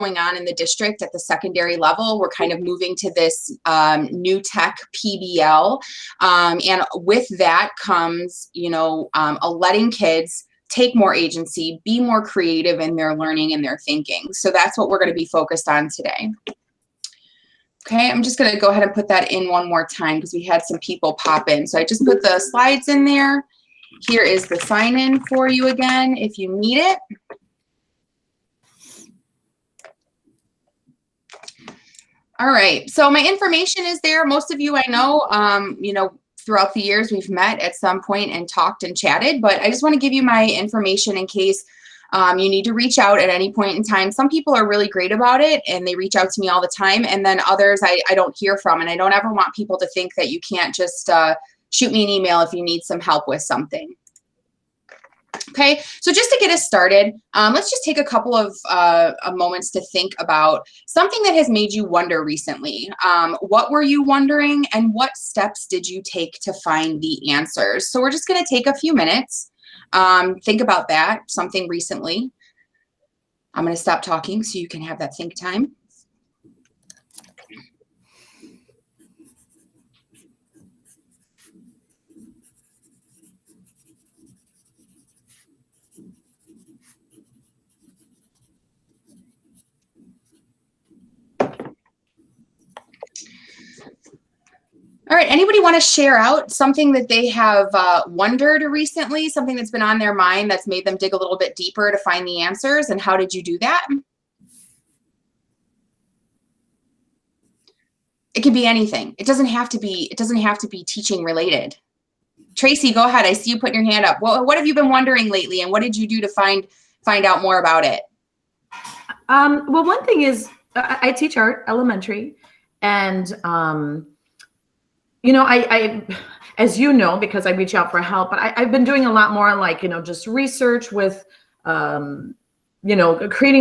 going on in the district at the secondary level. We're kind of moving to this new tech PBL. And with that comes, letting kids take more agency, be more creative in their learning and their thinking. So that's what we're going to be focused on today. Okay, I'm just going to go ahead and put that in one more time because we had some people pop in. So I just put the slides in there. Here is the sign-in for you again if you need it. All right, so my information is there. Most of you I know, throughout the years we've met at some point and talked and chatted, but I just want to give you my information in case you need to reach out at any point in time. Some people are really great about it and they reach out to me all the time, and then others I don't hear from, and I don't ever want people to think that you can't just shoot me an email if you need some help with something. Okay, so just to get us started, let's just take a couple of moments to think about something that has made you wonder recently. What were you wondering, and what steps did you take to find the answers? So we're just going to take a few minutes, think about that, something recently. I'm going to stop talking so you can have that think time. All right, anybody want to share out something that they have wondered recently, something that's been on their mind that's made them dig a little bit deeper to find the answers, and how did you do that? It could be anything. It doesn't have to be teaching related. Tracy, go ahead. I see you putting your hand up. What have you been wondering lately, and what did you do to find out more about it? Well, one thing is I teach art elementary, and I, as you know, because I reach out for help, but I've been doing a lot more like, just research with, creating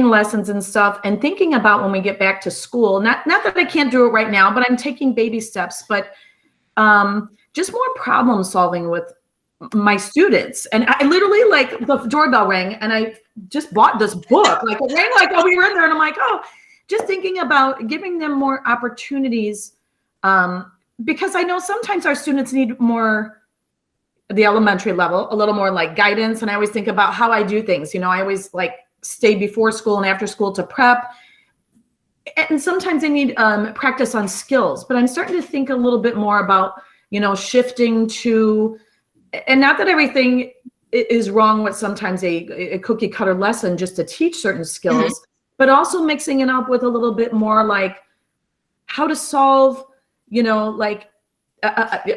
lessons and stuff, and thinking about when we get back to school, not that I can't do it right now, but I'm taking baby steps, but just more problem solving with my students. And I literally, like, the doorbell rang and I just bought this book, like it rang like, oh, we were in there, and I'm like, oh, just thinking about giving them more opportunities, because I know sometimes our students need more, the elementary level, a little more like guidance. And I always think about how I do things. I always like stay before school and after school to prep. And sometimes they need practice on skills. But I'm starting to think a little bit more about, shifting to, and not that everything is wrong with sometimes a cookie cutter lesson just to teach certain skills, but also mixing it up with a little bit more like how to solve,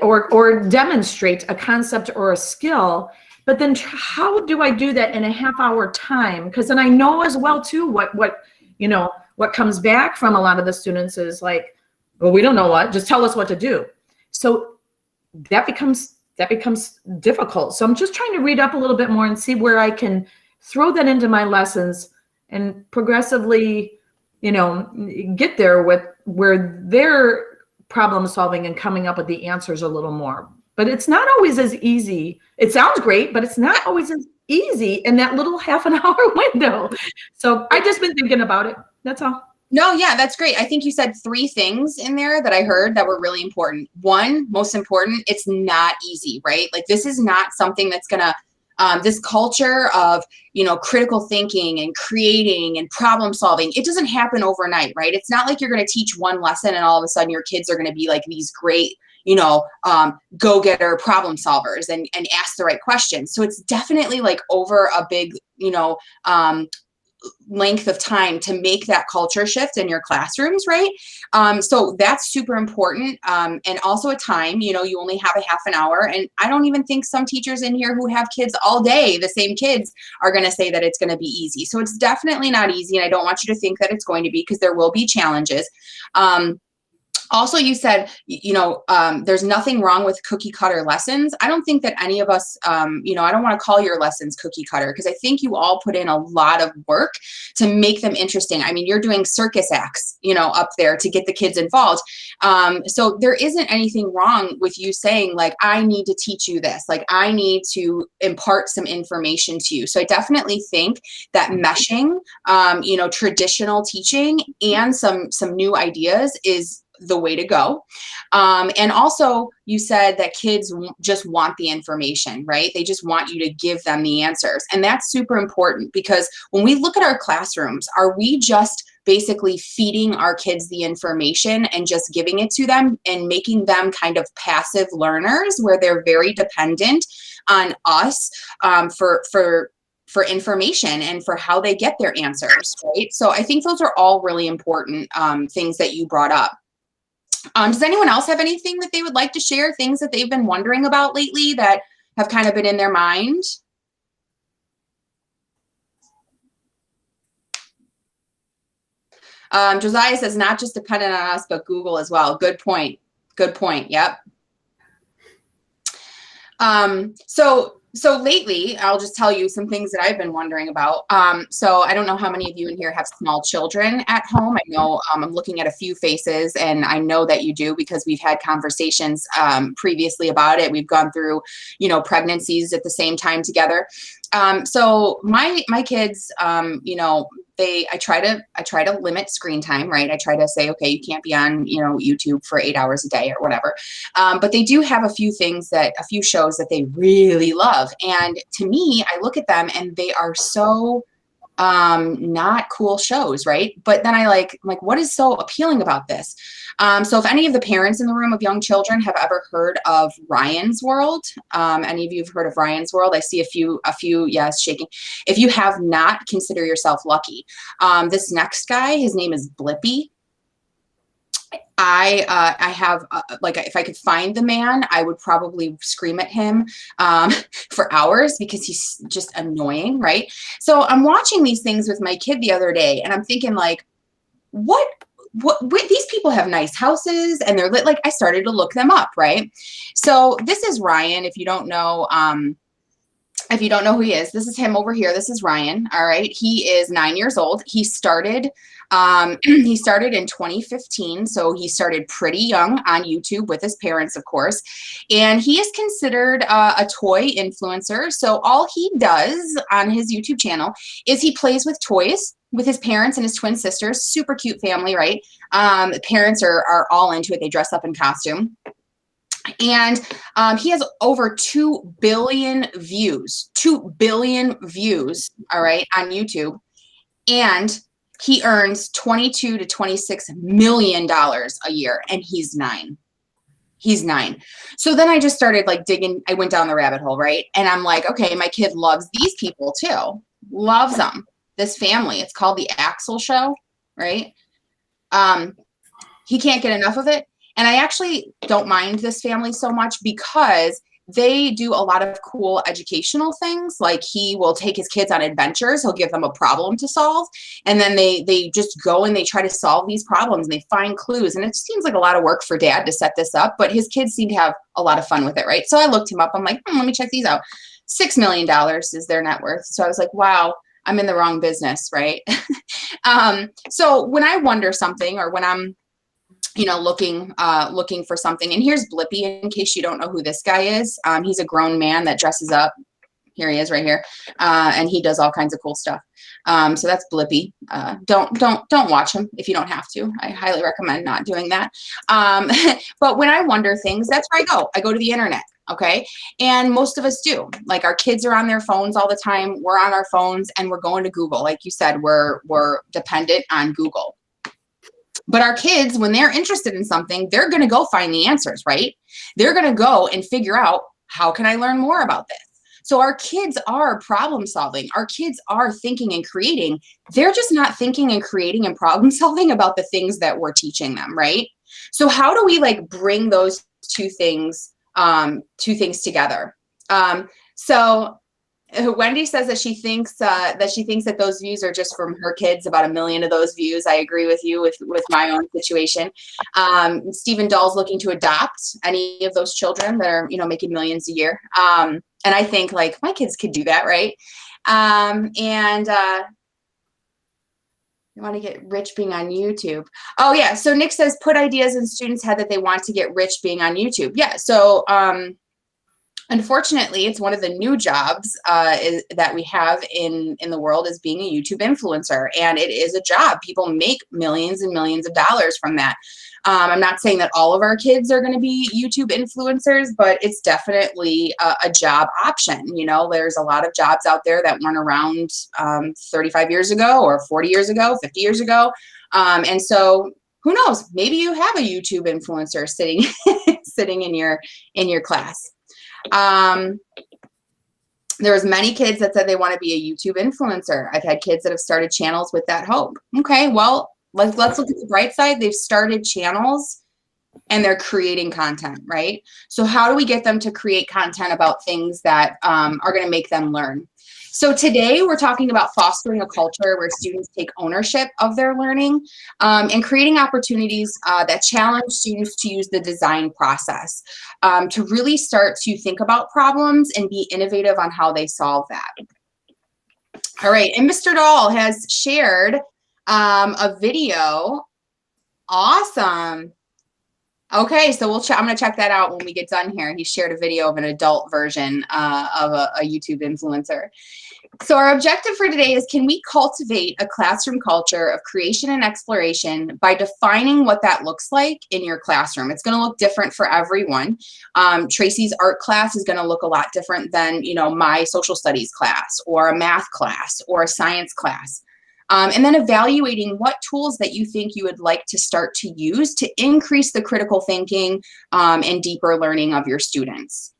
or demonstrate a concept or a skill, but then how do I do that in a half-hour time? Because then I know as well too what comes back from a lot of the students is like, well, we don't know what, just tell us what to do. So that becomes difficult. So I'm just trying to read up a little bit more and see where I can throw that into my lessons and progressively, get there with where they're problem solving and coming up with the answers a little more. But it's not always as easy. It sounds great, but it's not always as easy in that little half an hour window. So I just been thinking about it. That's all. No, yeah, that's great. I think you said 3 things in there that I heard that were really important. One, most important, it's not easy, right? Like, this is not something that's gonna this culture of, critical thinking and creating and problem solving, it doesn't happen overnight, right? It's not like you're going to teach one lesson and all of a sudden your kids are going to be like these great, go-getter problem solvers and ask the right questions. So it's definitely like over a big, length of time to make that culture shift in your classrooms, right? So that's super important. And also a time, you only have a half an hour. And I don't even think some teachers in here who have kids all day, the same kids, are going to say that it's going to be easy. So it's definitely not easy. And I don't want you to think that it's going to be, because there will be challenges. Also, you said, there's nothing wrong with cookie cutter lessons. I don't think that any of us, I don't want to call your lessons cookie cutter, because I think you all put in a lot of work to make them interesting. I mean, you're doing circus acts, up there to get the kids involved. So there isn't anything wrong with you saying, like, I need to teach you this, like, I need to impart some information to you. So I definitely think that meshing, traditional teaching and some new ideas is the way to go. And also, you said that kids just want the information, right? They just want you to give them the answers. And that's super important, because when we look at our classrooms, are we just basically feeding our kids the information and just giving it to them and making them kind of passive learners, where they're very dependent on us for information and for how they get their answers, right? So I think those are all really important things that you brought up. Does anyone else have anything that they would like to share, things that they've been wondering about lately that have kind of been in their mind? Josiah says, not just dependent on us, but Google as well. Good point. Good point. Yep. So lately, I'll just tell you some things that I've been wondering about. So I don't know how many of you in here have small children at home. I know I'm looking at a few faces, and I know that you do, because we've had conversations previously about it. We've gone through, pregnancies at the same time together. So my kids, I try to limit screen time, right? I try to say, okay, you can't be on, YouTube for 8 hours a day or whatever. But they do have a few shows that they really love. And to me, I look at them and they are so not cool shows, right? But then I'm like, what is so appealing about this? So if any of the parents in the room of young children have ever heard of Ryan's World, any of you have heard of Ryan's World? I see a few, yes, shaking. If you have not, consider yourself lucky. This next guy, his name is Blippi. I have, if I could find the man, I would probably scream at him for hours, because he's just annoying, right? So I'm watching these things with my kid the other day, and I'm thinking, like, what these people have nice houses and they're lit. Like, I started to look them up, right? So this is Ryan. If you don't know who he is, this is him over here. This is Ryan. All right. He is 9 years old. He started in 2015. So he started pretty young on YouTube with his parents, of course. And he is considered a toy influencer. So all he does on his YouTube channel is he plays with toys with his parents and his twin sisters. Super cute family, right? Parents are all into it. They dress up in costume. And he has over 2 billion views, 2 billion views, all right, on YouTube. And he earns $22 to $26 million a year, and he's 9. He's 9. So then I just started digging. I went down the rabbit hole, right? And I'm like, okay, my kid loves these people too. Loves them. This family. It's called The Axel Show, right? He can't get enough of it. And I actually don't mind this family so much, because they do a lot of cool educational things. Like, he will take his kids on adventures. He'll give them a problem to solve. And then they just go and they try to solve these problems, and they find clues. And it seems like a lot of work for dad to set this up, but his kids seem to have a lot of fun with it, right? So I looked him up. I'm like, let me check these out. $6 million is their net worth. So I was like, wow, I'm in the wrong business, right? So when I wonder something, or when I'm looking for something, and here's Blippi, in case you don't know who this guy is. He's a grown man that dresses up. Here he is right here. And he does all kinds of cool stuff. So that's Blippi. Don't watch him if you don't have to. I highly recommend not doing that. But when I wonder things, that's where I go. I go to the internet. Okay. And most of us do. Like, our kids are on their phones all the time. We're on our phones and we're going to Google. Like you said, we're dependent on Google. But our kids, when they're interested in something, they're going to go find the answers, right? They're going to go and figure out, how can I learn more about this? So our kids are problem solving. Our kids are thinking and creating. They're just not thinking and creating and problem solving about the things that we're teaching them, right? So how do we bring those two things together? So Wendy says that she thinks that those views are just from her kids. About 1 million of those views. I agree with you with my own situation. Stephen Dahl's looking to adopt any of those children that are making millions a year. And I think like my kids could do that, right? You want to get rich being on YouTube. Oh yeah. So Nick says put ideas in students' head that they want to get rich being on YouTube. Yeah. So unfortunately, it's one of the new jobs that we have in the world is being a YouTube influencer, and it is a job. People make millions and millions of dollars from that. I'm not saying that all of our kids are going to be YouTube influencers, but it's definitely a job option. There's a lot of jobs out there that weren't around 35 years ago or 40 years ago, 50 years ago. And so who knows, maybe you have a YouTube influencer sitting sitting in your class. There was many kids that said they want to be a YouTube influencer. I've had kids that have started channels with that hope. Okay, well, let's look at the bright side. They've started channels and they're creating content, right? So how do we get them to create content about things that are going to make them learn? So today we're talking about fostering a culture where students take ownership of their learning and creating opportunities that challenge students to use the design process to really start to think about problems and be innovative on how they solve that. All right, and Mr. Dahl has shared a video. Awesome. Okay, so I'm going to check that out when we get done here. He shared a video of an adult version of a YouTube influencer. So our objective for today is, can we cultivate a classroom culture of creation and exploration by defining what that looks like in your classroom? It's going to look different for everyone. Tracy's art class is going to look a lot different than, my social studies class or a math class or a science class. And then evaluating what tools that you think you would like to start to use to increase the critical thinking and deeper learning of your students.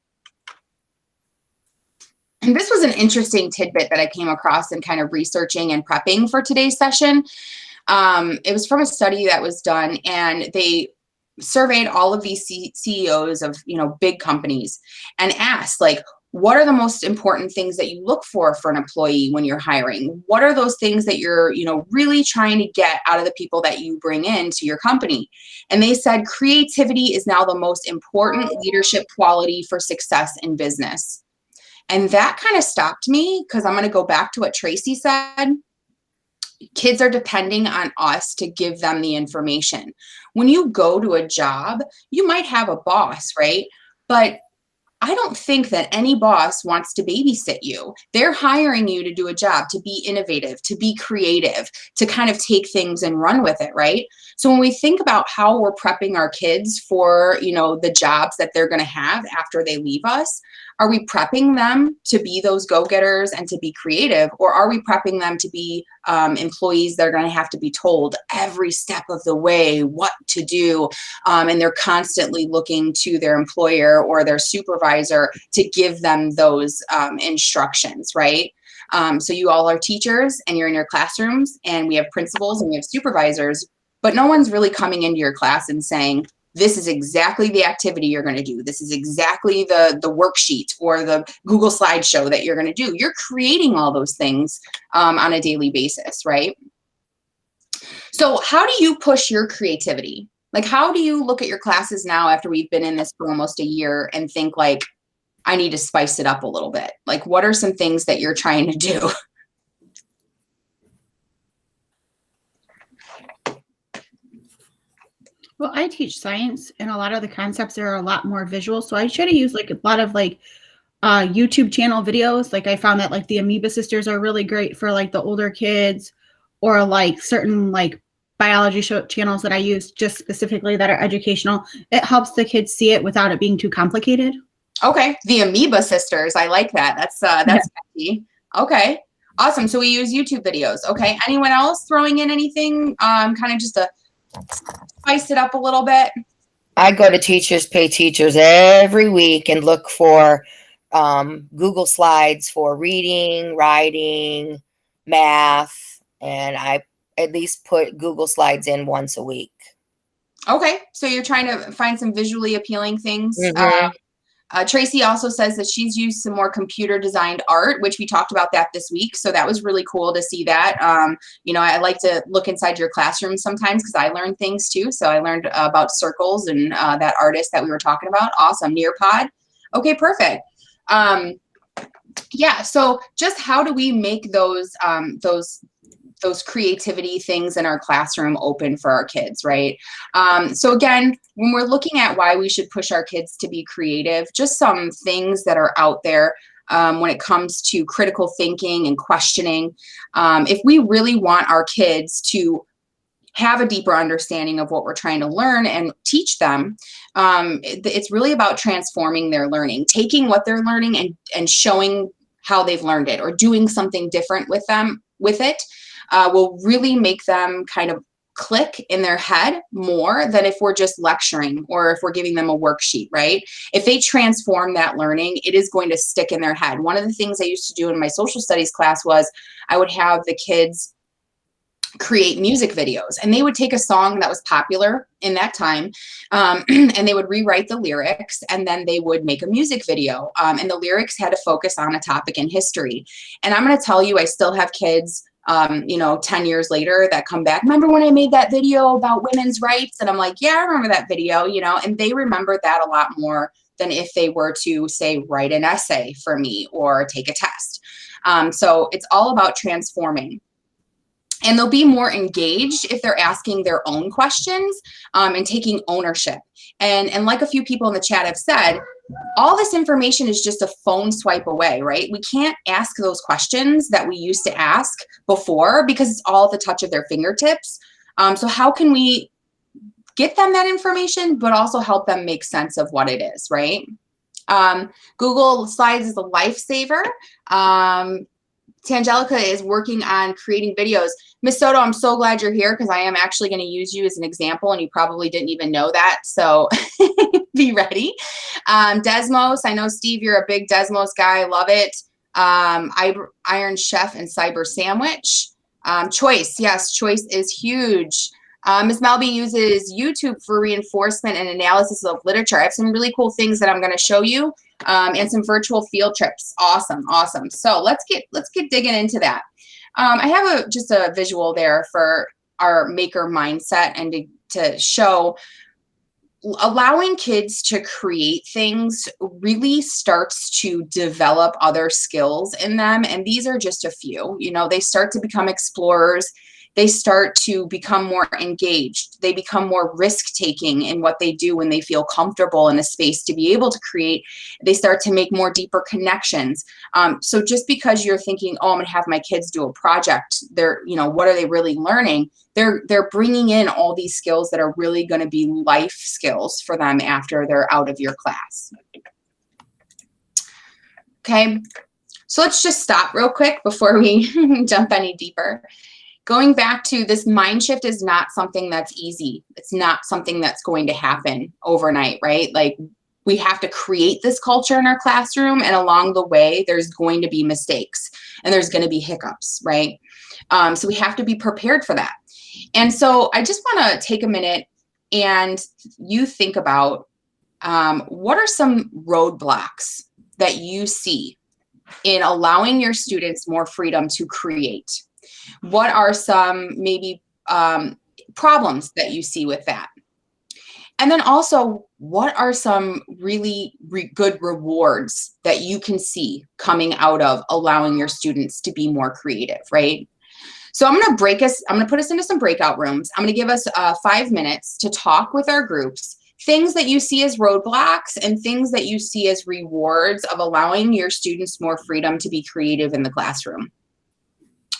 And this was an interesting tidbit that I came across in kind of researching and prepping for today's session. It was from a study that was done, and they surveyed all of these CEOs of big companies and asked, like, what are the most important things that you look for an employee when you're hiring? What are those things that you're, really trying to get out of the people that you bring into your company? And they said creativity is now the most important leadership quality for success in business. And that kind of stopped me, because I'm going to go back to what Tracy said. Kids are depending on us to give them the information. When you go to a job, you might have a boss, right? But I don't think that any boss wants to babysit you. They're hiring you to do a job, to be innovative, to be creative, to kind of take things and run with it, right? So when we think about how we're prepping our kids for, the jobs that they're going to have after they leave us, are we prepping them to be those go-getters and to be creative, or are we prepping them to be employees that are going to have to be told every step of the way what to do, and they're constantly looking to their employer or their supervisor to give them those instructions, right? So you all are teachers and you're in your classrooms, and we have principals and we have supervisors, but no one's really coming into your class and saying, this is exactly the activity you're going to do. This is exactly the worksheet or the Google slideshow that you're going to do. You're creating all those things on a daily basis, right? So how do you push your creativity? Like, how do you look at your classes now after we've been in this for almost a year and think, like, I need to spice it up a little bit? Like, what are some things that you're trying to do? Well, I teach science, and a lot of the concepts are a lot more visual. So I try to use like a lot of YouTube channel videos. Like I found that like the Amoeba Sisters are really great for like the older kids, or like certain like biology channels that I use just specifically that are educational. It helps the kids see it without it being too complicated. Okay, the Amoeba Sisters. I like that. That's catchy. Okay, awesome. So we use YouTube videos. Okay, anyone else throwing in anything? Kind of just to spice it up a little bit. I go to Teachers Pay Teachers every week and look for Google Slides for reading, writing, math, and I at least put Google Slides in once a week. Okay, so you're trying to find some visually appealing things. Mm-hmm. Tracy also says that she's used some more computer designed art, which we talked about that this week. So that was really cool to see that. You know, I like to look inside your classroom sometimes because I learn things too. So I learned about circles and that artist that we were talking about. Awesome. Nearpod. Okay, perfect. Yeah, so just how do we make those creativity things in our classroom open for our kids, right? So again, when we're looking at why we should push our kids to be creative, just some things that are out there when it comes to critical thinking and questioning. If we really want our kids to have a deeper understanding of what we're trying to learn and teach them, it's really about transforming their learning, taking what they're learning and showing how they've learned it, or doing something different with it. Will really make them kind of click in their head more than if we're just lecturing or if we're giving them a worksheet, right? If they transform that learning, it is going to stick in their head. One of the things I used to do in my social studies class was I would have the kids create music videos, and they would take a song that was popular in that time, and they would rewrite the lyrics, and then they would make a music video, and the lyrics had to focus on a topic in history. And I'm going to tell you, I still have kids, you know, 10 years later that come back, remember when I made that video about women's rights? And I'm like, yeah, I remember that video, you know, and they remember that a lot more than if they were to, say, write an essay for me or take a test. So it's all about transforming. And they'll be more engaged if they're asking their own questions and taking ownership. And like a few people in the chat have said, all this information is just a phone swipe away, right? We can't ask those questions that we used to ask before because it's all at the touch of their fingertips. So how can we get them that information, but also help them make sense of what it is, right? Google Slides is a lifesaver. Tangelica is working on creating videos. Miss Soto, I'm so glad you're here because I am actually going to use you as an example, and you probably didn't even know that. So be ready. Desmos, I know, Steve, you're a big Desmos guy. Love it. Iron Chef and Cyber Sandwich. Choice, yes, Choice is huge. Ms. Melby uses YouTube for reinforcement and analysis of literature. I have some really cool things that I'm going to show you, and some virtual field trips. Awesome, awesome. So let's get digging into that. I have just a visual there for our maker mindset and to show allowing kids to create things really starts to develop other skills in them. And these are just a few. You know, they start to become explorers. They start to become more engaged. They become more risk-taking in what they do when they feel comfortable in a space to be able to create. They start to make more deeper connections. So just because you're thinking, oh, I'm going to have my kids do a project, they're, you know, what are they really learning? They're bringing in all these skills that are really going to be life skills for them after they're out of your class. Okay, so let's just stop real quick before we jump any deeper. Going back to this mind shift is not something that's easy. It's not something that's going to happen overnight, right? Like, we have to create this culture in our classroom, and along the way, there's going to be mistakes and there's going to be hiccups, right? So we have to be prepared for that. And so I just want to take a minute and you think about what are some roadblocks that you see in allowing your students more freedom to create? What are some maybe problems that you see with that? And then also, what are some really good rewards that you can see coming out of allowing your students to be more creative, right? So I'm going to put us into some breakout rooms. I'm going to give us 5 minutes to talk with our groups, things that you see as roadblocks and things that you see as rewards of allowing your students more freedom to be creative in the classroom.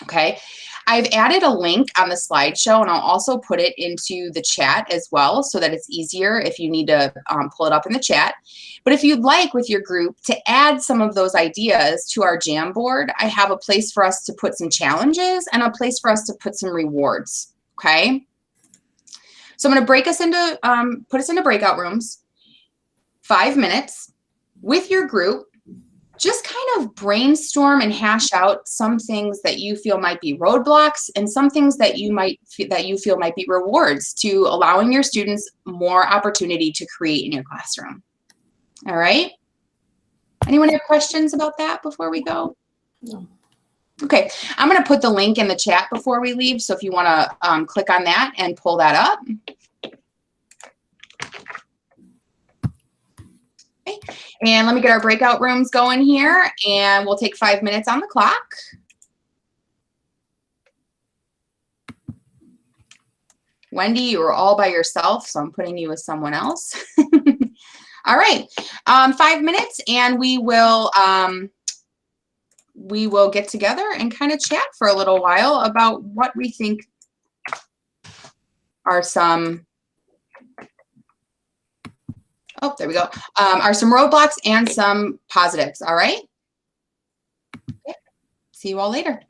Okay, I've added a link on the slideshow, and I'll also put it into the chat as well so that it's easier if you need to pull it up in the chat. But if you'd like with your group to add some of those ideas to our Jamboard, I have a place for us to put some challenges and a place for us to put some rewards. Okay, so I'm going to put us into breakout rooms, 5 minutes with your group. Just kind of brainstorm and hash out some things that you feel might be roadblocks and some things that you feel might be rewards to allowing your students more opportunity to create in your classroom. All right. Anyone have questions about that before we go? No. Okay, I'm going to put the link in the chat before we leave. So if you want to click on that and pull that up. Okay. And let me get our breakout rooms going here, and we'll take 5 minutes on the clock. Wendy, you were all by yourself, so I'm putting you with someone else. All right, 5 minutes, and we will get together and kind of chat for a little while about what we think are some, oh, there we go, are some roadblocks and some positives. All right. Okay. See you all later.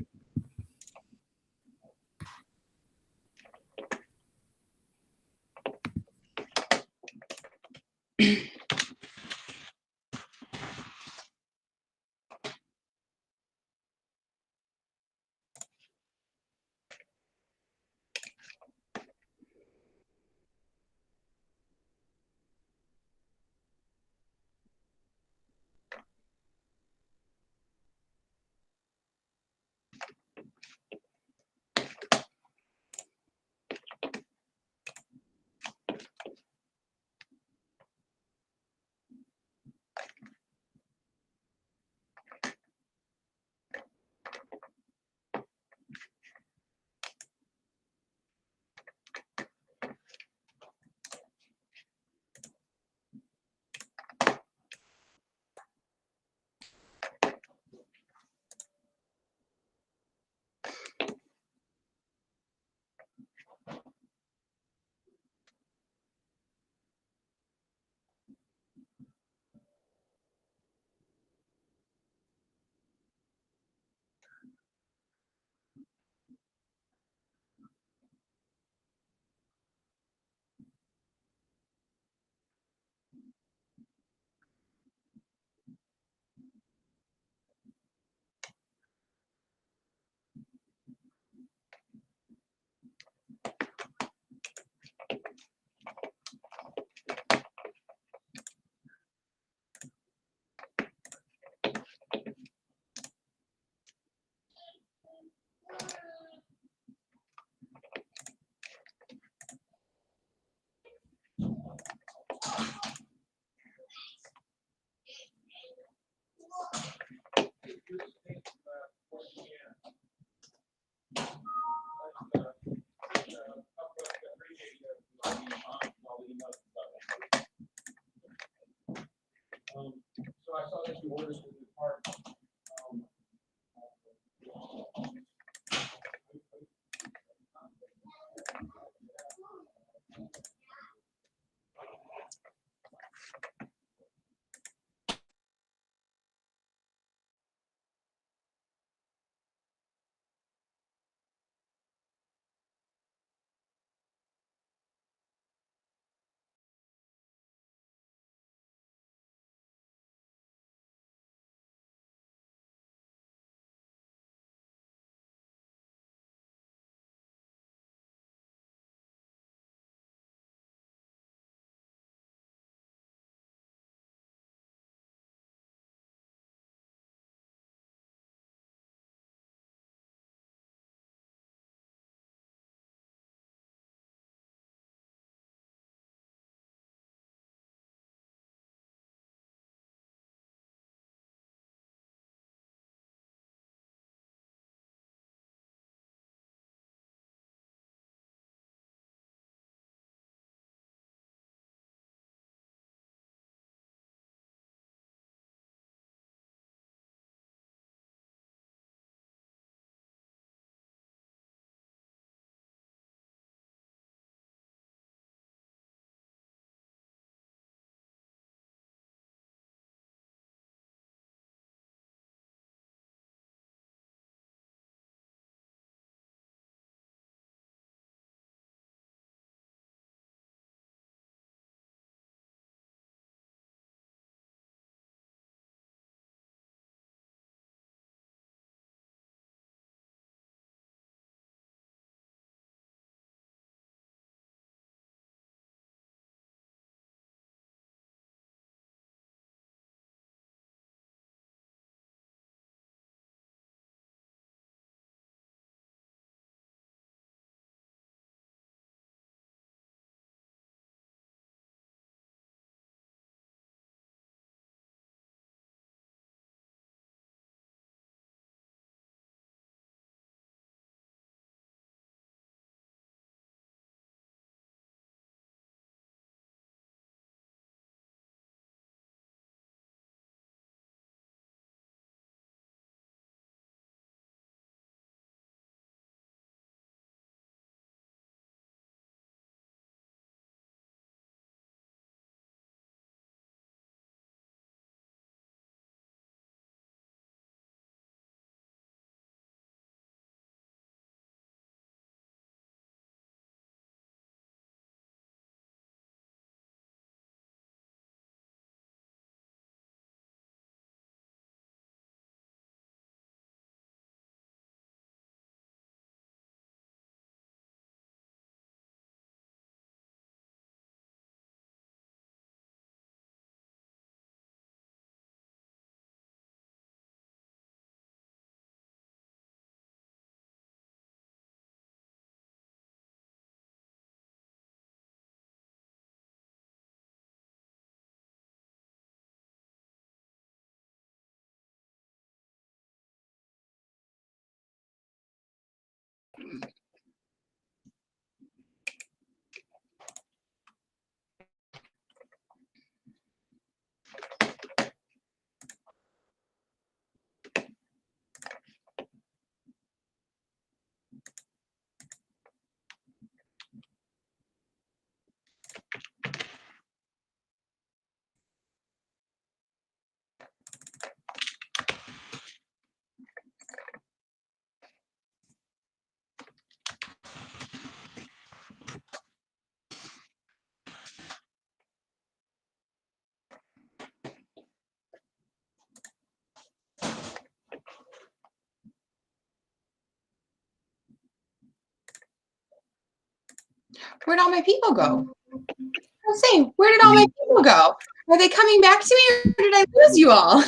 Where'd all my people go? I'm saying, where did all my people go? Are they coming back to me, or did I lose you all?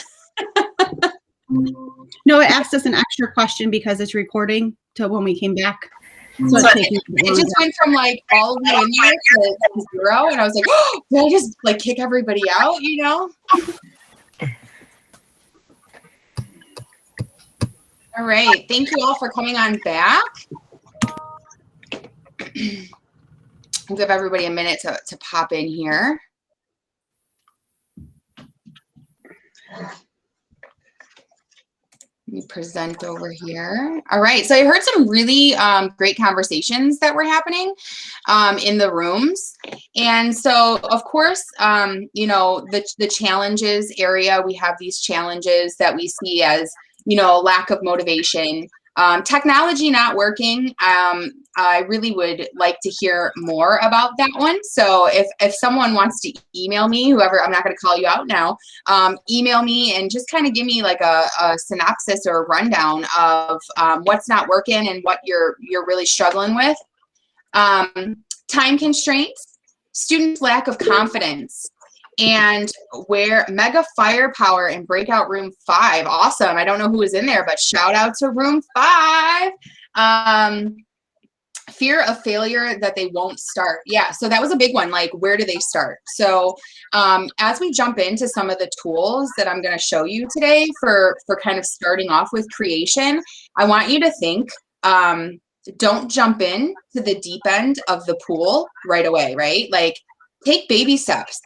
No, it asked us an extra question because it's recording to when we came back. So it just went from like all of you in there to 0, and I was like, oh, did I just like kick everybody out, you know? All right, thank you all for coming on back. We'll give everybody a minute to pop in here. Let me present over here. All right, so I heard some really great conversations that were happening in the rooms. And so, of course, you know, the challenges area, we have these challenges that we see as, you know, lack of motivation, technology not working. I really would like to hear more about that one. So if someone wants to email me, whoever, I'm not going to call you out now, email me and just kind of give me like a synopsis or a rundown of what's not working and what you're really struggling with. Time constraints, students' lack of confidence, and where mega firepower in breakout room 5. Awesome. I don't know who was in there, but shout out to room 5. Fear of failure, that they won't start. Yeah, so that was a big one. Like, where do they start? So as we jump into some of the tools that I'm going to show you today for kind of starting off with creation, I want you to think, don't jump in to the deep end of the pool right away, right? Like, take baby steps.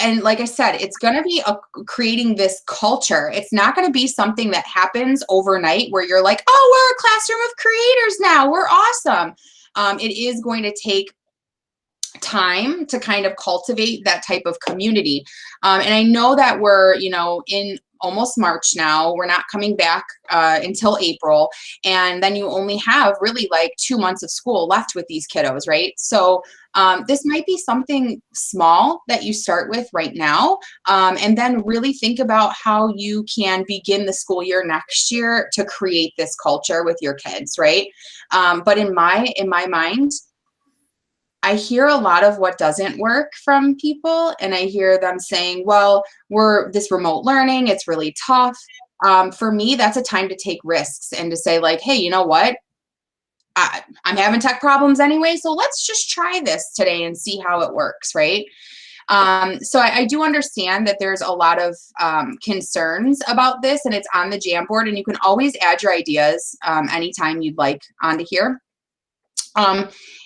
And like I said, it's going to be creating this culture. It's not going to be something that happens overnight where you're like, oh, we're a classroom of creators now. We're awesome. It is going to take time to kind of cultivate that type of community. And I know that we're, you know, in almost March now. We're not coming back until April. And then you only have really like 2 months of school left with these kiddos, right? So this might be something small that you start with right now, and then really think about how you can begin the school year next year to create this culture with your kids, right? But in my mind, I hear a lot of what doesn't work from people, and I hear them saying, well, we're this remote learning, it's really tough. For me, that's a time to take risks and to say like, hey, you know what? I'm having tech problems anyway, so let's just try this today and see how it works, right? So I do understand that there's a lot of concerns about this, and it's on the Jamboard, and you can always add your ideas anytime you'd like onto here.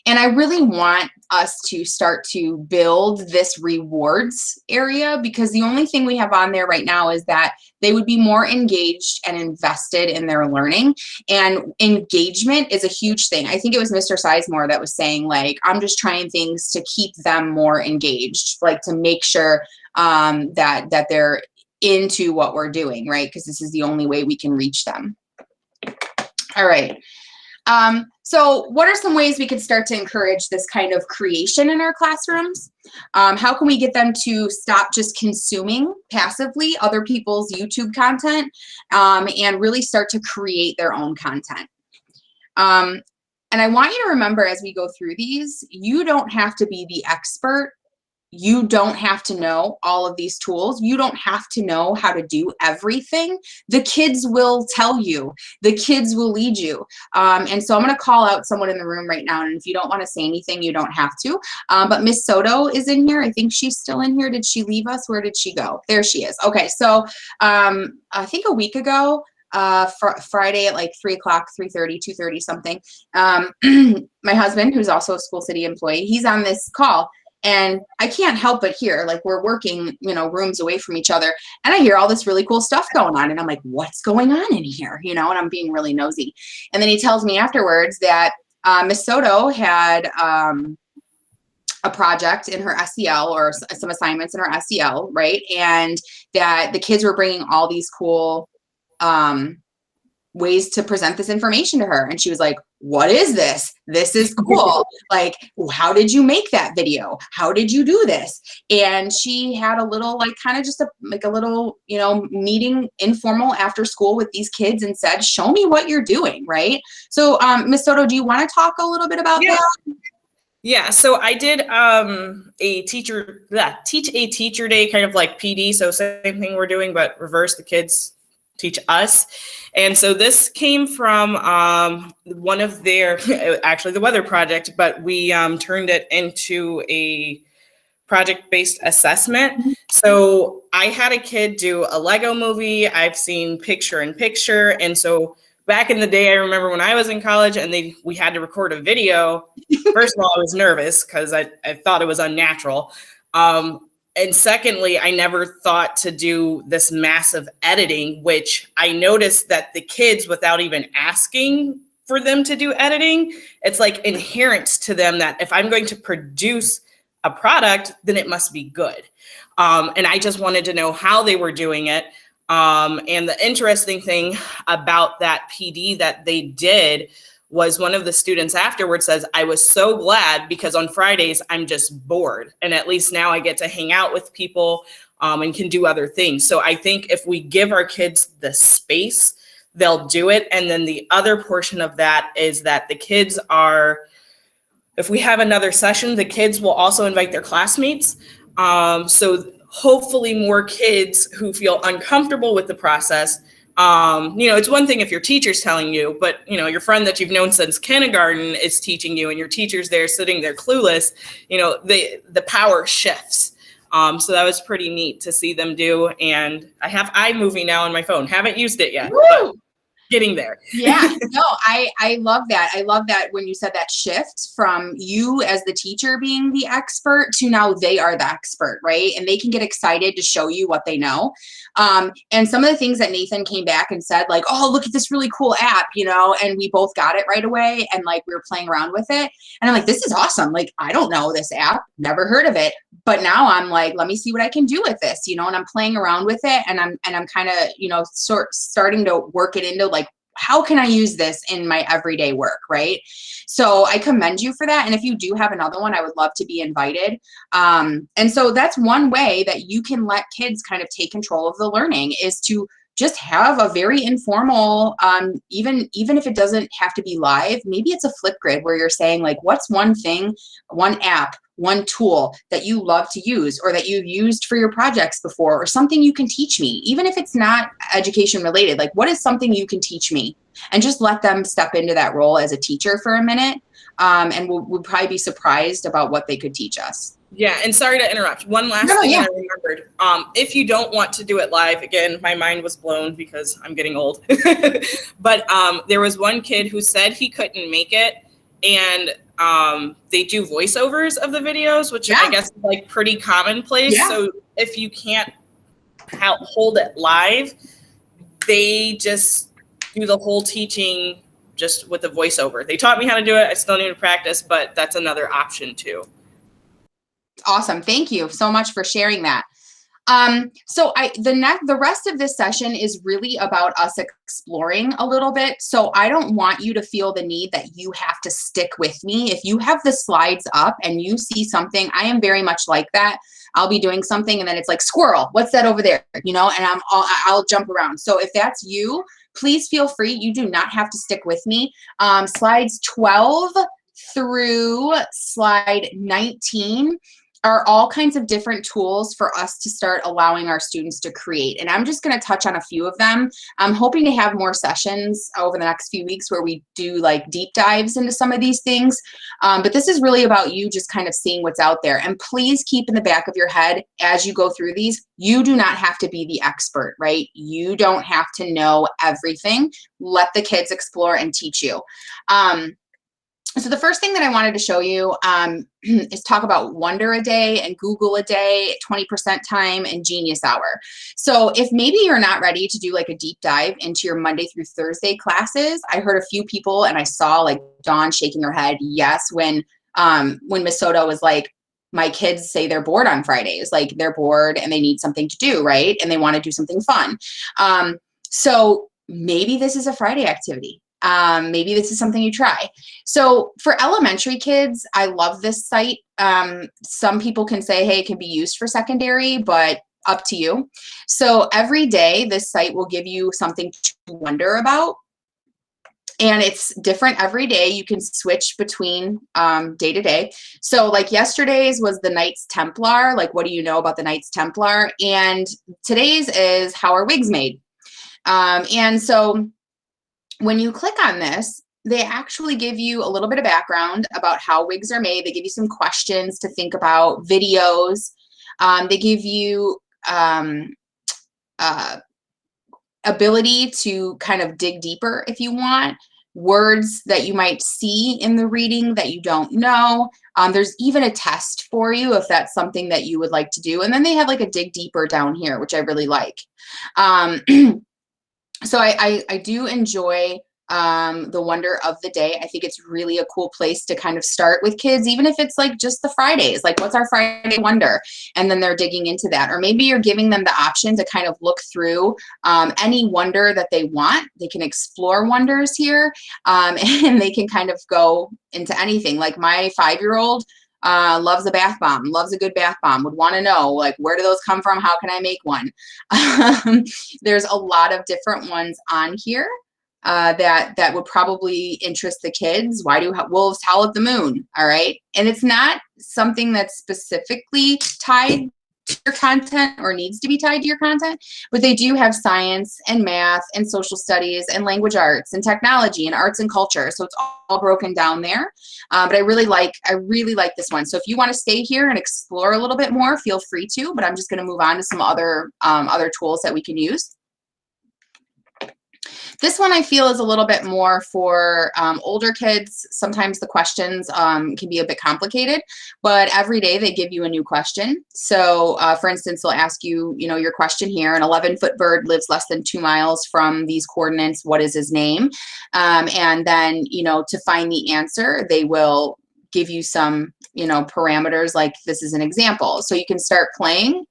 And I really want us to start to build this rewards area, because the only thing we have on there right now is that they would be more engaged and invested in their learning. And engagement is a huge thing. I think it was Mr. Sizemore that was saying, like, I'm just trying things to keep them more engaged, like to make sure that they're into what we're doing, right? Because this is the only way we can reach them. All right. So what are some ways we could start to encourage this kind of creation in our classrooms? How can we get them to stop just consuming passively other people's YouTube content and really start to create their own content? And I want you to remember, as we go through these, you don't have to be the expert. You don't have to know all of these tools. You don't have to know how to do everything. The kids will tell you. The kids will lead you. And so I'm going to call out someone in the room right now. And if you don't want to say anything, you don't have to. But Miss Soto is in here. I think she's still in here. Did she leave us? Where did she go? There she is. Okay, so I think a week ago, Friday at like 3 o'clock, 3:30, 2:30 something, my husband, who's also a School City employee, he's on this call. And I can't help but hear, like, we're working, you know, rooms away from each other, and I hear all this really cool stuff going on, and I'm like, what's going on in here? You know, and I'm being really nosy. And then he tells me afterwards that Miss Soto had a project in her SEL, or some assignments in her SEL, right? And that the kids were bringing all these cool ways to present this information to her. And she was like, what is this? This is cool. Like, how did you make that video? How did you do this? And she had a little, like, kind of just a little, you know, meeting informal after school with these kids and said, show me what you're doing. Right. So Ms. Soto, do you want to talk a little bit about that? Yeah, so I did teach a teacher day, kind of like PD. So same thing we're doing, but reverse, the kids teach us. And so this came from one of their, actually the weather project, but we turned it into a project-based assessment. So I had a kid do a Lego movie. I've seen picture in picture. And so back in the day, I remember when I was in college and we had to record a video. First of all, I was nervous because I thought it was unnatural. And secondly, I never thought to do this massive editing, which I noticed that the kids, without even asking for them to do editing, it's like inherent to them that if I'm going to produce a product, then it must be good. And I just wanted to know how they were doing it. And the interesting thing about that PD that they did was one of the students afterwards says, I was so glad because on Fridays, I'm just bored. And at least now I get to hang out with people and can do other things. So I think if we give our kids the space, they'll do it. And then the other portion of that is that the kids are, if we have another session, the kids will also invite their classmates. So hopefully more kids who feel uncomfortable with the process. It's one thing if your teacher's telling you, but your friend that you've known since kindergarten is teaching you and your teacher's there sitting there clueless, the power shifts. So that was pretty neat to see them do. And I have iMovie now on my phone. Haven't used it yet. But getting there. Yeah, no, I love that. I love that when you said that shift from you as the teacher being the expert to now they are the expert, right? And they can get excited to show you what they know. And some of the things that Nathan came back and said, like, oh, look at this really cool app, and we both got it right away. And like, we were playing around with it. And I'm like, this is awesome. Like, I don't know this app, never heard of it. But now I'm like, let me see what I can do with this, and I'm playing around with it. And I'm kind of, starting to work it into like, how can I use this in my everyday work, right? So I commend you for that. And if you do have another one, I would love to be invited. And so that's one way that you can let kids kind of take control of the learning, is to just have a very informal, even if it doesn't have to be live, maybe it's a Flipgrid where you're saying like, what's one thing, one app, one tool that you love to use or that you've used for your projects before, or something you can teach me, even if it's not education related, like what is something you can teach me, and just let them step into that role as a teacher for a minute. And we'll probably be surprised about what they could teach us. Yeah, and sorry to interrupt. One last thing I remembered. If you don't want to do it live, again, my mind was blown because I'm getting old. But there was one kid who said he couldn't make it, and they do voiceovers of the videos, which I guess is like pretty commonplace. Yeah. So if you can't hold it live, they just do the whole teaching just with the voiceover. They taught me how to do it. I still need to practice, but that's another option too. Awesome. Thank you so much for sharing that. So the rest of this session is really about us exploring a little bit. So I don't want you to feel the need that you have to stick with me. If you have the slides up and you see something, I am very much like that. I'll be doing something and then it's like, squirrel, what's that over there? And I'll jump around. So if that's you, please feel free. You do not have to stick with me. Slides 12 through slide 19 are all kinds of different tools for us to start allowing our students to create. And I'm just going to touch on a few of them. I'm hoping to have more sessions over the next few weeks where we do like deep dives into some of these things. But this is really about you just kind of seeing what's out there. And please keep in the back of your head as you go through these, you do not have to be the expert, right? You don't have to know everything. Let the kids explore and teach you. So the first thing that I wanted to show you is talk about Wonder a Day and Google a Day, 20% time, and Genius Hour. So if maybe you're not ready to do like a deep dive into your Monday through Thursday classes, I heard a few people and I saw like Dawn shaking her head yes when Miss Soto was like, my kids say they're bored on Fridays, like they're bored and they need something to do, right? And they want to do something fun. So maybe this is a Friday activity. Maybe this is something you try. So for elementary kids, I love this site. Some people can say, hey, it can be used for secondary, but up to you. So every day, this site will give you something to wonder about. And it's different every day. You can switch between day to day. So like yesterday's was the Knights Templar. Like, what do you know about the Knights Templar? And today's is how are wigs made? And so when you click on this, they actually give you a little bit of background about how wigs are made. They give you some questions to think about, videos. They give you ability to kind of dig deeper if you want, words that you might see in the reading that you don't know. There's even a test for you if that's something that you would like to do. And then they have like a dig deeper down here, which I really like. So I do enjoy the wonder of the day. I think it's really a cool place to kind of start with kids, even if it's like just the Fridays, like what's our Friday wonder? And then they're digging into that. Or maybe you're giving them the option to kind of look through any wonder that they want. They can explore wonders here, and they can kind of go into anything. Like my 5-year-old loves a bath bomb, loves a good bath bomb, would want to know, like, where do those come from? How can I make one? There's a lot of different ones on here that would probably interest the kids. Why do wolves howl at the moon? All right. And it's not something that's specifically tied to your content or needs to be tied to your content, but they do have science and math and social studies and language arts and technology and arts and culture. So it's all broken down there. But I really like this one. So if you want to stay here and explore a little bit more, feel free to, but I'm just going to move on to some other tools that we can use. This one I feel is a little bit more for older kids. Sometimes the questions can be a bit complicated, but every day they give you a new question. So for instance, they'll ask you, your question here, an 11-foot bird lives less than 2 miles from these coordinates. What is his name? And then, to find the answer, they will give you some, parameters, like this is an example. So you can start playing.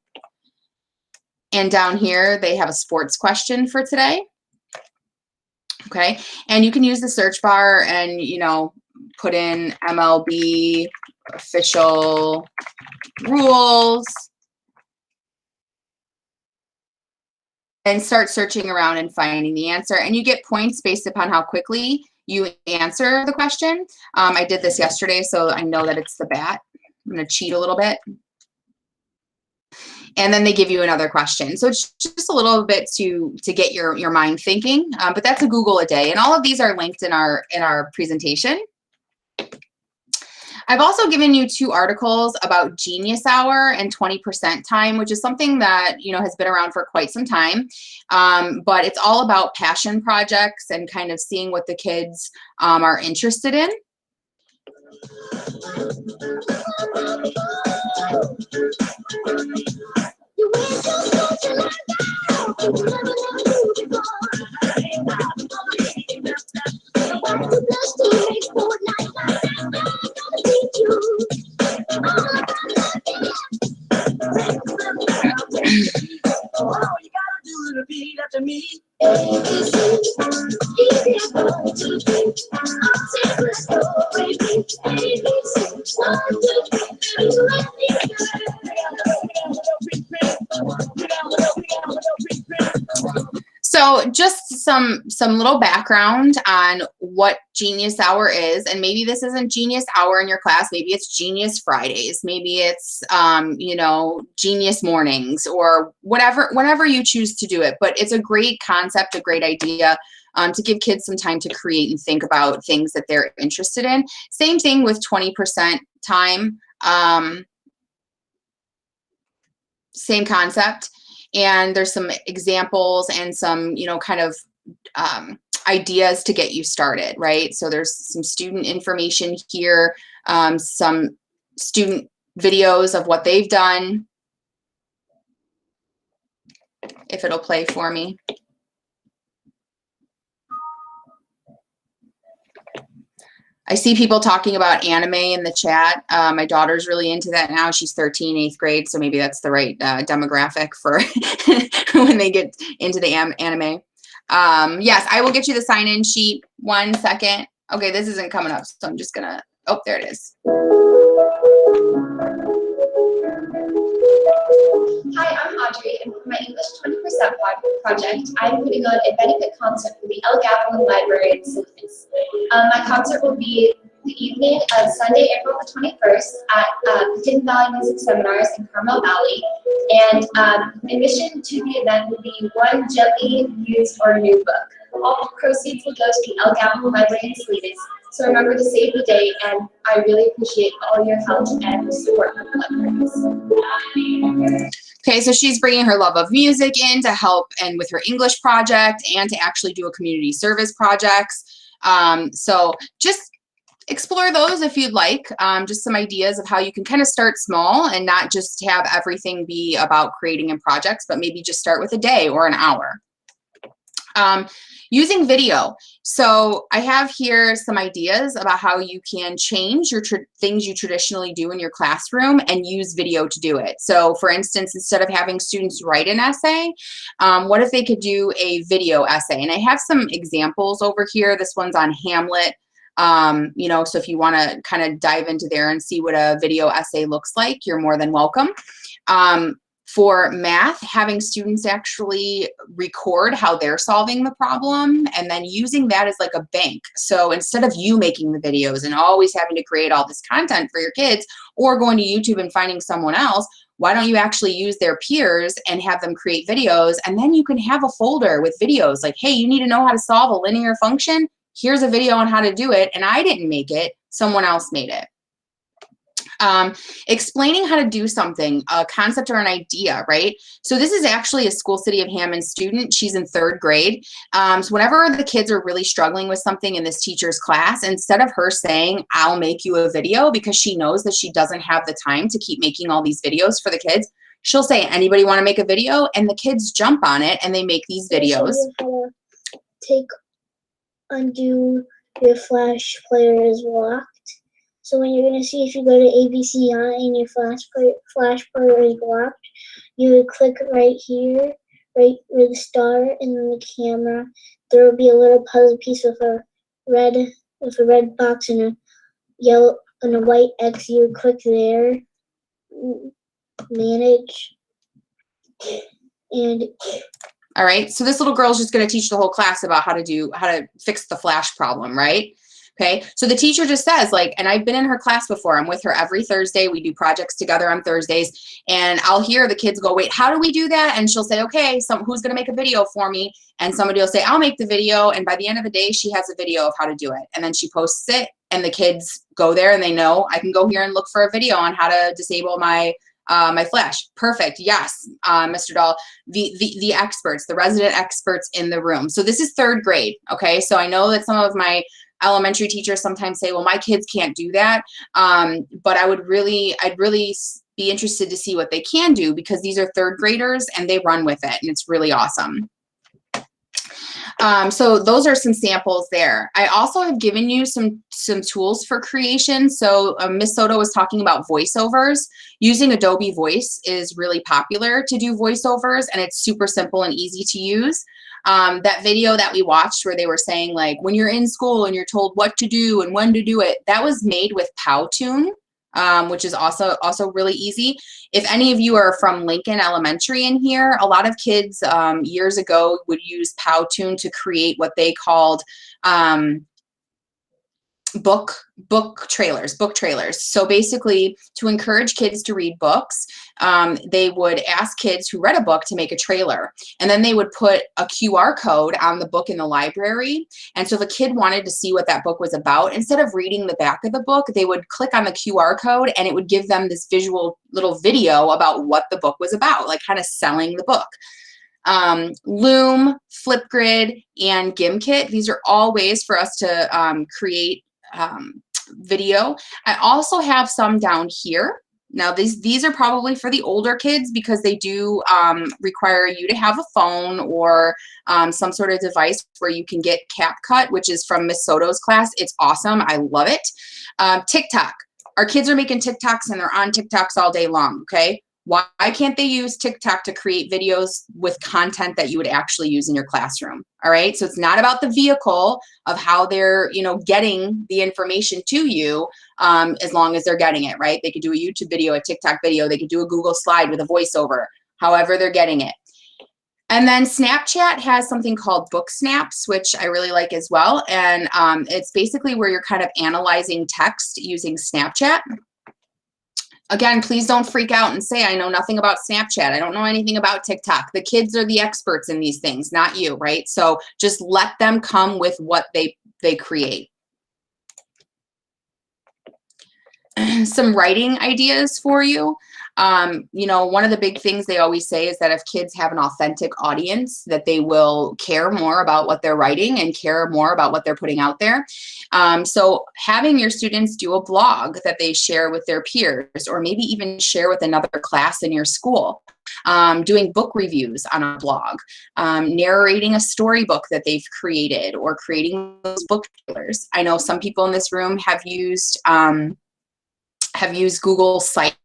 And down here, they have a sports question for today. Okay, and you can use the search bar and, put in MLB official rules and start searching around and finding the answer. And you get points based upon how quickly you answer the question. I did this yesterday, so I know that it's the bat. I'm going to cheat a little bit. And then they give you another question. So it's just a little bit to get your mind thinking, but that's a Google a day. And all of these are linked in our presentation. I've also given you 2 articles about Genius Hour and 20% time, which is something that, has been around for quite some time. But it's all about passion projects and kind of seeing what the kids are interested in. So just some little background on what Genius Hour is, and maybe this isn't Genius Hour in your class, maybe it's Genius Fridays, maybe it's Genius Mornings, or whenever you choose to do it. But it's a great concept, a great idea to give kids some time to create and think about things that they're interested in. Same thing with 20% time, same concept. And there's some examples and some, kind of ideas to get you started, right? So there's some student information here, some student videos of what they've done, if it'll play for me. I see people talking about anime in the chat. My daughter's really into that now. She's 13, 8th grade, so maybe that's the right demographic for when they get into the anime. Yes, I will get you the sign-in sheet. 1 second. Okay, this isn't coming up, so I'm just gonna, oh, there it is. Hi, I'm Audrey, and for my English 20% project, I'm putting on a benefit concert for the El Gavilan Library in St. Louis. My concert will be the evening of Sunday, April the 21st at Hidden Valley Music Seminars in Carmel Valley. And admission to the event will be one gently used or new book. All proceeds will go to the El Gavilan Library in Salinas. So remember to save the day, and I really appreciate all your help and support for the libraries. Okay, so she's bringing her love of music in to help and with her English project and to actually do a community service projects. So just explore those if you'd like, just some ideas of how you can kind of start small and not just have everything be about creating in projects, but maybe just start with a day or an hour. Using video. So I have here some ideas about how you can change your things you traditionally do in your classroom and use video to do it. So for instance, instead of having students write an essay, what if they could do a video essay? And I have some examples over here. This one's on Hamlet. You know, so if you want to kind of dive into there and see what a video essay looks like, you're more than welcome. For math, having students actually record how they're solving the problem and then using that as like a bank. So instead of you making the videos and always having to create all this content for your kids or going to YouTube and finding someone else, why don't you actually use their peers and have them create videos? And then you can have a folder with videos like, hey, you need to know how to solve a linear function. Here's a video on how to do it. And I didn't make it, someone else made it. Explaining how to do something, a concept or an idea, right? So this is actually a School City of Hammond student. She's in 3rd grade. So whenever the kids are really struggling with something in this teacher's class, instead of her saying, I'll make you a video, because she knows that she doesn't have the time to keep making all these videos for the kids, she'll say, anybody want to make a video? And the kids jump on it and they make these videos. Undo your Flash player is locked. So when you're going to see if you go to ABC on and your Flash player is locked, you would click right here, right where the star and then the camera. There will be a little puzzle piece with a red box and a yellow and a white X. You would click there, manage, and all right, so this little girl is just going to teach the whole class about how to fix the Flash problem, right? Okay, so the teacher just says like, and I've been in her class before, I'm with her every Thursday, we do projects together on Thursdays, and I'll hear the kids go, wait, how do we do that? And she'll say, okay, who's gonna make a video for me? And somebody will say, I'll make the video, and by the end of the day, she has a video of how to do it, and then she posts it, and the kids go there and they know, I can go here and look for a video on how to disable my Flash. Perfect. Yes, Mr. Dahl, the experts, the resident experts in the room. So this is 3rd grade. Okay, so I know that some of my elementary teachers sometimes say, well, my kids can't do that. But I'd really be interested to see what they can do, because these are 3rd graders and they run with it and it's really awesome. So those are some samples there. I also have given you some tools for creation. So Miss Soto was talking about voiceovers. Using Adobe Voice is really popular to do voiceovers, and it's super simple and easy to use. That video that we watched where they were saying like, when you're in school and you're told what to do and when to do it, that was made with Powtoon, which is also really easy. If any of you are from Lincoln Elementary in here, a lot of kids years ago would use Powtoon to create what they called book trailers. So basically, to encourage kids to read books, they would ask kids who read a book to make a trailer, and then they would put a QR code on the book in the library. And so if a kid wanted to see what that book was about, instead of reading the back of the book, they would click on the QR code and it would give them this visual little video about what the book was about, like kind of selling the book. Loom, Flipgrid, and Gimkit, these are all ways for us to create video. I also have some down here. Now these are probably for the older kids because they do require you to have a phone or some sort of device where you can get CapCut, which is from Miss Soto's class. It's awesome. I love it. TikTok. Our kids are making TikToks and they're on TikToks all day long, okay? Why can't they use TikTok to create videos with content that you would actually use in your classroom? All right, so it's not about the vehicle of how they're, getting the information to you, as long as they're getting it, right? They could do a YouTube video, a TikTok video, they could do a Google slide with a voiceover, however they're getting it. And then Snapchat has something called book snaps, which I really like as well. And it's basically where you're kind of analyzing text using Snapchat. Again, please don't freak out and say, I know nothing about Snapchat. I don't know anything about TikTok. The kids are the experts in these things, not you, right? So just let them come with what they create. Some writing ideas for you. You know, one of the big things they always say is that if kids have an authentic audience, that they will care more about what they're writing and care more about what they're putting out there. So having your students do a blog that they share with their peers, or maybe even share with another class in your school. Doing book reviews on a blog, narrating a storybook that they've created, or creating those book trailers. I know some people in this room have used Google Sites,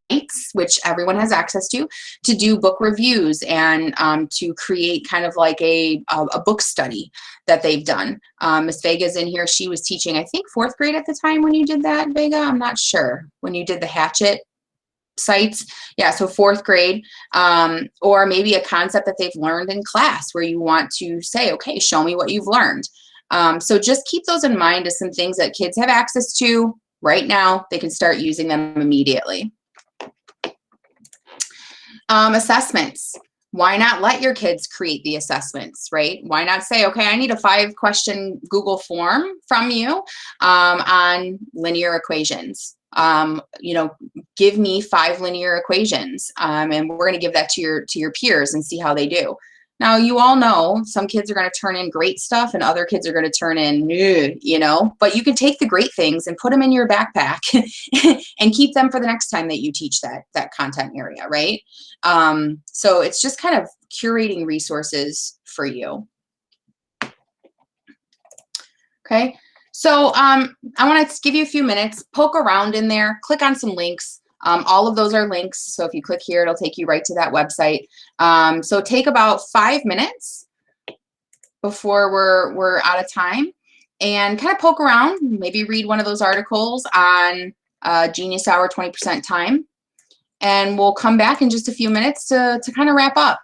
which everyone has access to do book reviews and to create kind of like a book study that they've done. Miss Vega's in here. She was teaching, I think, 4th grade at the time when you did that, Vega. I'm not sure. When you did the Hatchet sites. Yeah, so 4th grade, or maybe a concept that they've learned in class where you want to say, okay, show me what you've learned. So just keep those in mind as some things that kids have access to right now. They can start using them immediately. Assessments. Why not let your kids create the assessments, right? Why not say, okay, I need a 5-question Google form from you on linear equations. You know, give me 5 linear equations, and we're going to give that to your peers and see how they do. Now, you all know some kids are going to turn in great stuff and other kids are going to turn in, you know, but you can take the great things and put them in your backpack and keep them for the next time that you teach that content area, right? So it's just kind of curating resources for you. Okay. So I want to give you a few minutes, poke around in there, click on some links. All of those are links. So if you click here, it'll take you right to that website. So take about 5 minutes before we're out of time and kind of poke around, maybe read one of those articles on Genius Hour 20% time. And we'll come back in just a few minutes to kind of wrap up.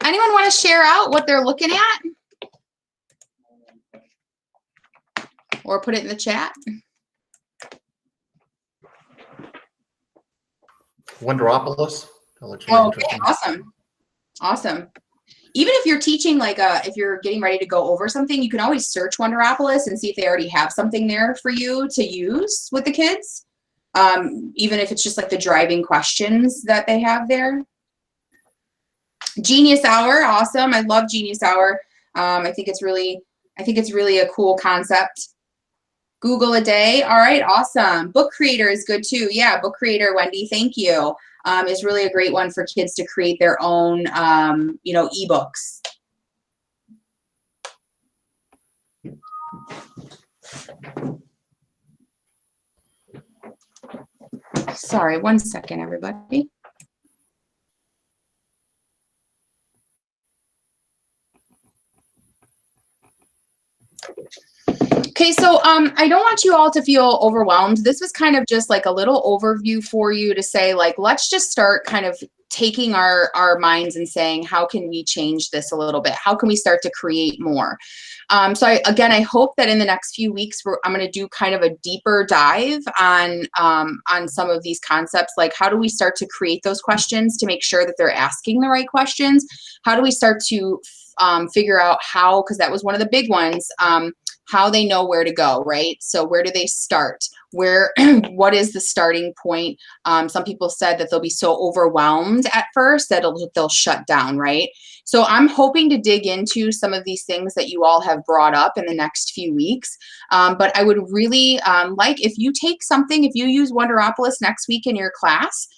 Anyone want to share out what they're looking at? Or put it in the chat? Wonderopolis. Oh, okay, awesome. Awesome. Even if you're teaching, like if you're getting ready to go over something, you can always search Wonderopolis and see if they already have something there for you to use with the kids. Even if it's just like the driving questions that they have there. Genius Hour, awesome. I love Genius Hour. I think it's really I think it's really a cool concept. Google a day. All right, awesome. Book creator is good too. Yeah, book creator, Wendy, thank you. Is really a great one for kids to create their own, you know, ebooks. Sorry, one second, everybody. Okay, so I don't want you all to feel overwhelmed. This was kind of just like a little overview for you to say, like, let's just start kind of taking our minds and saying, how can we change this a little bit? How can we start to create more? So I hope that in the next few weeks, I'm going to do kind of a deeper dive on some of these concepts. Like, how do we start to create those questions to make sure that they're asking the right questions? How do we start to figure out how, because that was one of the big ones, how they know where to go, right? So where do they start? Where, what is the starting point? Some people said that they'll be so overwhelmed at first that they'll shut down, right? So I'm hoping to dig into some of these things that you all have brought up in the next few weeks. But I would really like if you take something, if you use Wonderopolis next week in your class,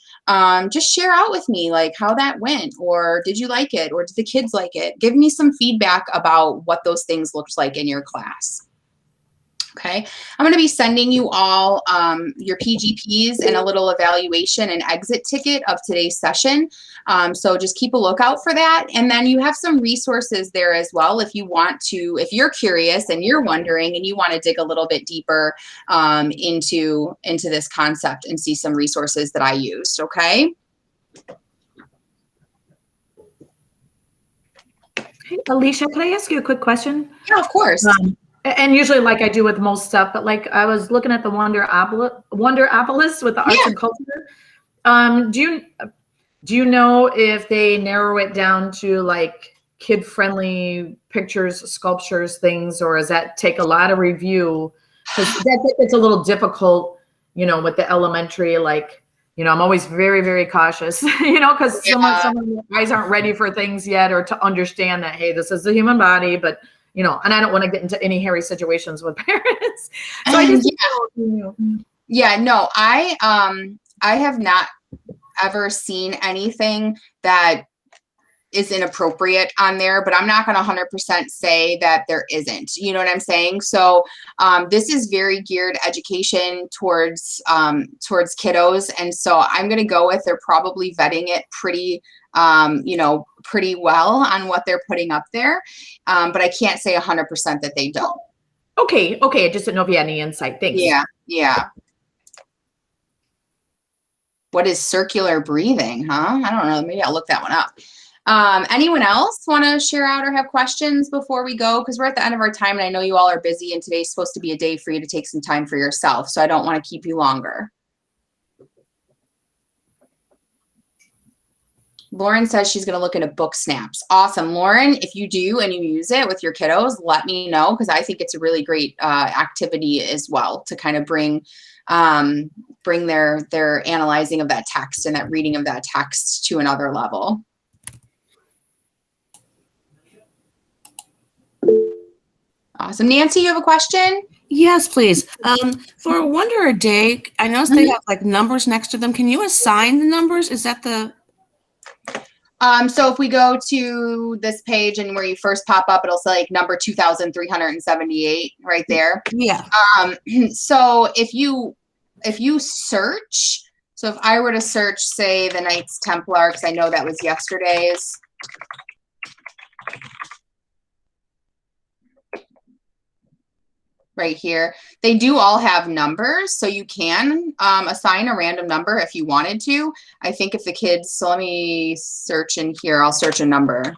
just share out with me like how that went, or did you like it, or did the kids like it? Give me some feedback about what those things looked like in your class. Okay, I'm going to be sending you all your PGPs and a little evaluation and exit ticket of today's session. So just keep a lookout for that. And then you have some resources there as well if you want to, if you're curious and you're wondering and you want to dig a little bit deeper into this concept and see some resources that I used. Okay. Hey, Alicia, can I ask you a quick question? Yeah, of course. And usually, like I do with most stuff, but like I was looking at the Wonderopolis with the arts and culture. Do you know if they narrow it down to like kid-friendly pictures, sculptures, things, or does that take a lot of review? Because it's a little difficult, you know, with the elementary. Like, you know, I'm always very, very cautious, you know, because some of the guys aren't ready for things yet, or to understand that, hey, this is the human body, but you know, and I don't want to get into any hairy situations with parents. So I just, no, I have not ever seen anything that is inappropriate on there, but I'm not going to 100% say that there isn't, you know what I'm saying? So this is very geared education towards kiddos. And so I'm going to go with, they're probably vetting it pretty, you know, pretty well on what they're putting up there. But I can't say 100% that they don't. Okay. I just didn't know if you had any insight. Thanks. Yeah. What is circular breathing, huh? I don't know. Maybe I'll look that one up. Anyone else want to share out or have questions before we go? Because we're at the end of our time and I know you all are busy and today's supposed to be a day for you to take some time for yourself. So I don't want to keep you longer. Lauren says she's going to look into book snaps. Awesome. Lauren, if you do and you use it with your kiddos, let me know, because I think it's a really great activity as well to kind of bring their analyzing of that text and that reading of that text to another level. Awesome. Nancy, you have a question? Yes, please. For Wonder a Day, I noticed they have like numbers next to them. Can you assign the numbers? Is that the... So if we go to this page and where you first pop up, it'll say like number 2,378 right there. Yeah. So if you search, so if I were to search, say the Knights Templar, because I know that was yesterday's. Right here, they do all have numbers, so you can assign a random number if you wanted to. I think if the kids, so let me search in here, I'll search a number.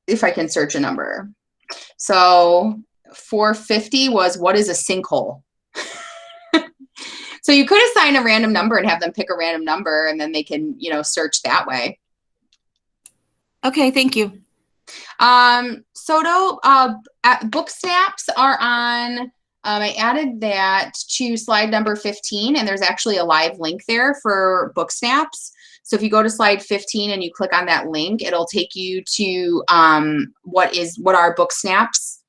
If I can search a number. So 450 was, what is a sinkhole? So you could assign a random number and have them pick a random number and then they can, you know, search that way. Okay, thank you. Soto, book snaps are on, I added that to slide number 15, and there's actually a live link there for book snaps. So if you go to slide 15 and you click on that link, it'll take you to what are book snaps.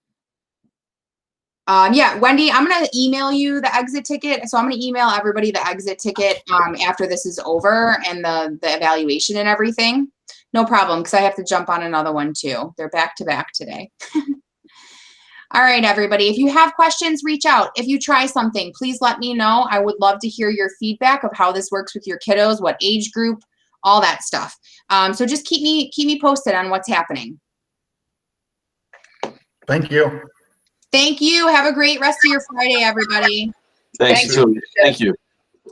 Yeah, Wendy, I'm going to email you the exit ticket. So I'm going to email everybody the exit ticket after this is over and the evaluation and everything. No problem, because I have to jump on another one too. They're back to back today. All right, everybody. If you have questions, reach out. If you try something, please let me know. I would love to hear your feedback of how this works with your kiddos, what age group, all that stuff. So just keep me posted on what's happening. Thank you. Thank you. Have a great rest of your Friday, everybody. Thanks, too. Thank you.